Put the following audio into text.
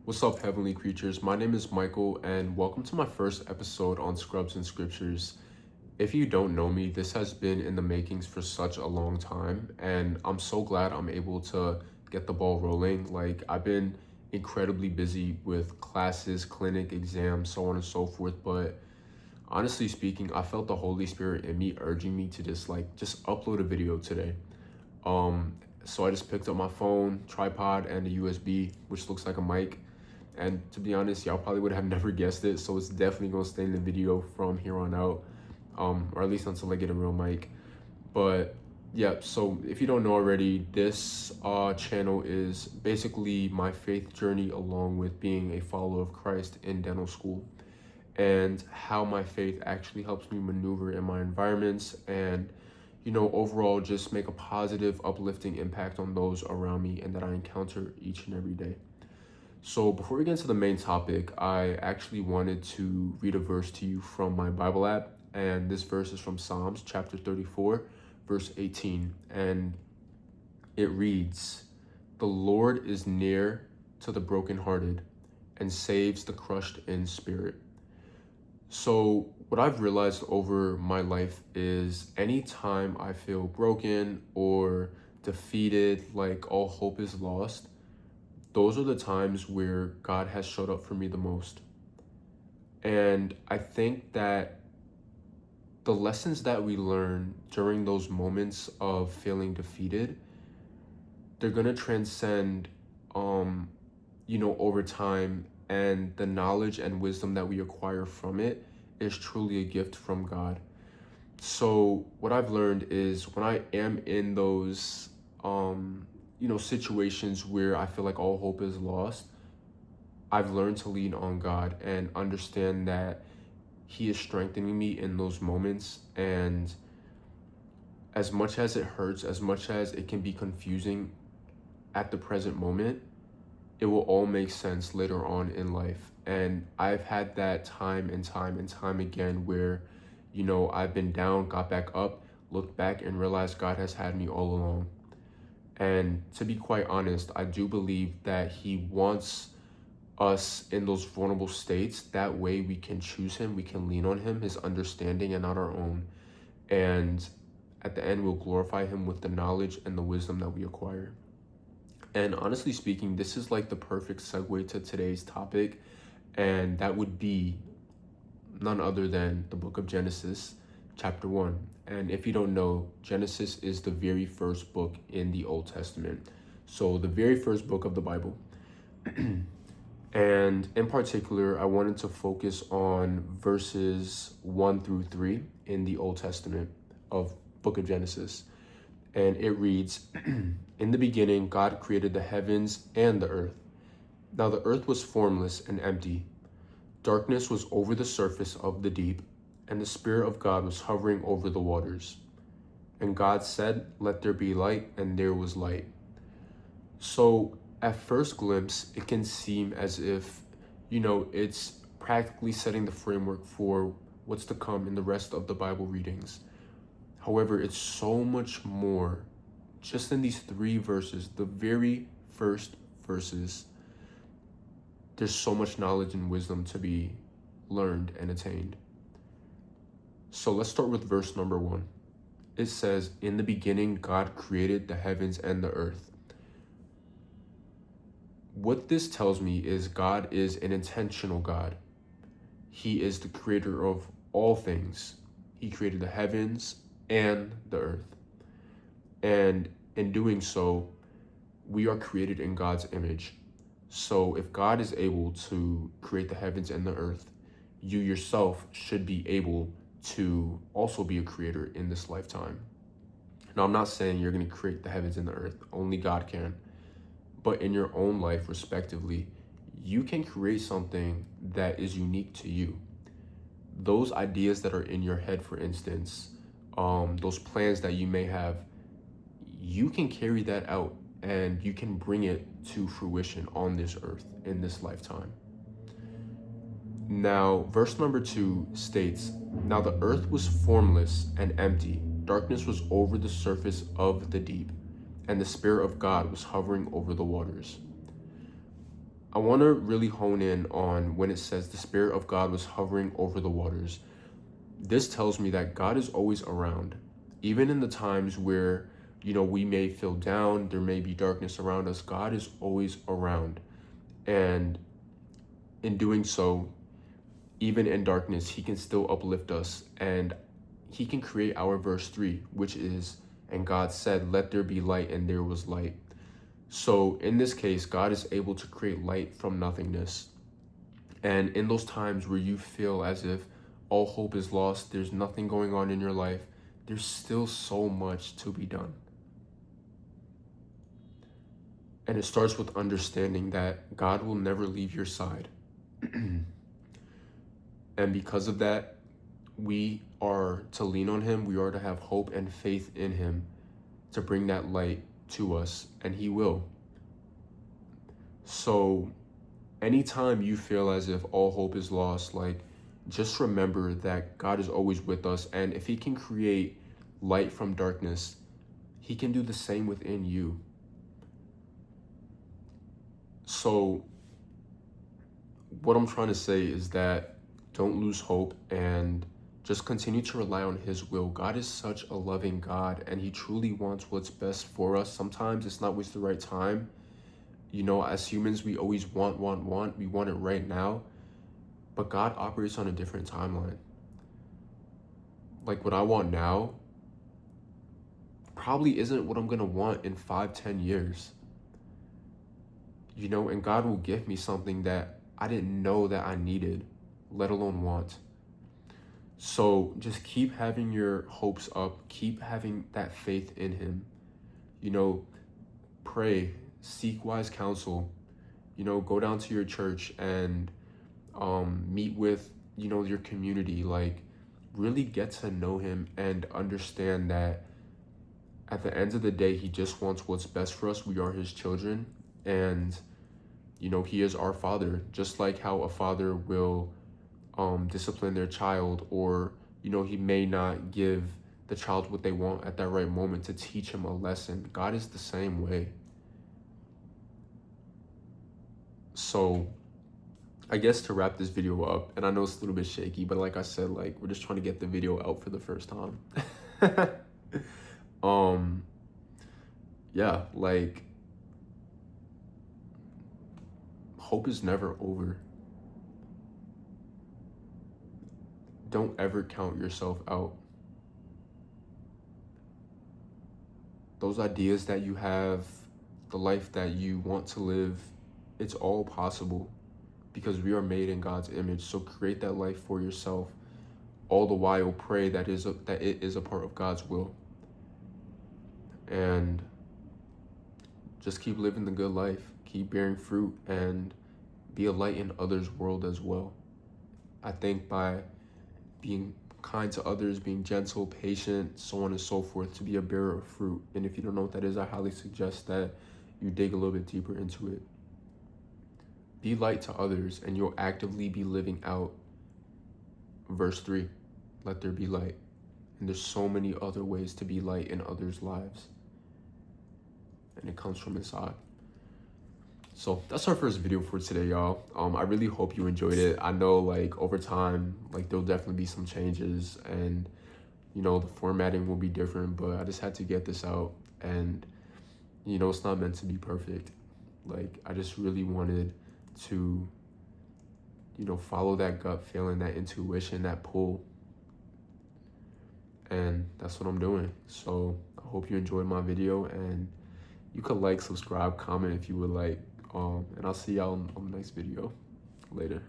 What's up, heavenly creatures? My name is Michael, and welcome to my first episode on Scrubs and Scriptures. If you don't know me, this has been in the makings for such a long time, and I'm so glad I'm able to get the ball rolling. I've been incredibly busy with classes, clinic, exams, so on and so forth, but honestly speaking, I felt the Holy Spirit in me urging me to just upload a video today. Um, so I just picked up my phone, tripod, and a USB, which looks like a mic. And to be honest, y'all probably would have never guessed it. So it's definitely gonna stay in the video from here on out, or at least until I get a real mic. But yeah, so if you don't know already, this channel is basically my faith journey along with being a follower of Christ in dental school, and how my faith actually helps me maneuver in my environments and overall just make a positive, uplifting impact on those around me and that I encounter each and every day. So before we get into the main topic, I actually wanted to read a verse to you from my Bible app, and this verse is from Psalms chapter 34, verse 18, and it reads, "The Lord is near to the brokenhearted and saves the crushed in spirit." So what I've realized over my life is anytime I feel broken or defeated, like all hope is lost, those are the times where God has showed up for me the most. And I think that the lessons that we learn during those moments of feeling defeated, they're going to transcend, over time, and the knowledge and wisdom that we acquire from it is truly a gift from God. So what I've learned is when I am in those, situations where I feel like all hope is lost, I've learned to lean on God and understand that He is strengthening me in those moments. And as much as it hurts, as much as it can be confusing at the present moment, it will all make sense later on in life. And I've had that time and time and time again where, I've been down, got back up, looked back and realized God has had me all along. And to be quite honest, I do believe that He wants us in those vulnerable states. That way we can choose Him, we can lean on Him, His understanding and not our own. And at the end, we'll glorify Him with the knowledge and the wisdom that we acquire. And honestly speaking, this is like the perfect segue to today's topic, and that would be none other than the book of Genesis, chapter 1. And if you don't know, Genesis is the very first book in the Old Testament. So the very first book of the Bible. And in particular, I wanted to focus on verses 1 through 3 in the Old Testament of book of Genesis. And it reads, "In the beginning, God created the heavens and the earth. Now the earth was formless and empty. Darkness was over the surface of the deep, and the Spirit of God was hovering over the waters. And God said, 'Let there be light,' and there was light." So at first glimpse, it can seem as if, it's practically setting the framework for what's to come in the rest of the Bible readings. However, it's so much more. Just in these 3 verses, the very first verses, there's so much knowledge and wisdom to be learned and attained. So let's start with verse number 1. It says, "In the beginning, God created the heavens and the earth." What this tells me is God is an intentional God. He is the creator of all things. He created the heavens and the earth. And in doing so, we are created in God's image. So if God is able to create the heavens and the earth, you yourself should be able to also be a creator in this lifetime. Now, I'm not saying you're going to create the heavens and the earth. Only God can. But in your own life, respectively, you can create something that is unique to you. Those ideas that are in your head, for instance, those plans that you may have, you can carry that out and you can bring it to fruition on this earth in this lifetime. Now, verse number 2 states, "Now the earth was formless and empty. Darkness was over the surface of the deep, and the Spirit of God was hovering over the waters." I want to really hone in on when it says the Spirit of God was hovering over the waters. This tells me that God is always around, even in the times where, we may feel down, there may be darkness around us. God is always around. And in doing so, even in darkness, he can still uplift us, and he can create our verse 3, which is, and God said, let there be light, and there was light. So in this case, God is able to create light from nothingness. And in those times where you feel as if all hope is lost, there's nothing going on in your life, there's still so much to be done. And it starts with understanding that God will never leave your side. And because of that, we are to lean on him. We are to have hope and faith in him to bring that light to us, and he will. So anytime you feel as if all hope is lost, just remember that God is always with us. And if he can create light from darkness, he can do the same within you. So what I'm trying to say is that don't lose hope and just continue to rely on his will. God is such a loving God, and he truly wants what's best for us. Sometimes it's not always the right time. As humans, we always want. We want it right now. But God operates on a different timeline. Like what I want now probably isn't what I'm going to want in 5-10 years. And God will give me something that I didn't know that I needed, let alone want. So just keep having your hopes up, keep having that faith in him. Pray, seek wise counsel, go down to your church and meet with, your community. Really get to know him and understand that at the end of the day, he just wants what's best for us. We are his children, and he is our father, just like how a father will discipline their child, or he may not give the child what they want at that right moment to teach him a lesson. God is the same way. So I guess to wrap this video up, and I know it's a little bit shaky, but like I said, we're just trying to get the video out for the first time. Yeah, hope is never over. Don't ever count yourself out. Those ideas that you have, the life that you want to live, it's all possible because we are made in God's image. So create that life for yourself. All the while pray that it is a part of God's will. And just keep living the good life. Keep bearing fruit and be a light in others' world as well. I think by being kind to others, being gentle, patient, so on and so forth, to be a bearer of fruit. And if you don't know what that is, I highly suggest that you dig a little bit deeper into it. Be light to others, and you'll actively be living out verse 3, let there be light. And there's so many other ways to be light in others' lives. And it comes from inside. So that's our first video for today, y'all. I really hope you enjoyed it. I know over time, there'll definitely be some changes, and the formatting will be different, but I just had to get this out. And it's not meant to be perfect. I just really wanted to follow that gut feeling, that intuition, that pull. And that's what I'm doing. So I hope you enjoyed my video, and you could subscribe, comment if you would like. And I'll see y'all on the next video. Later.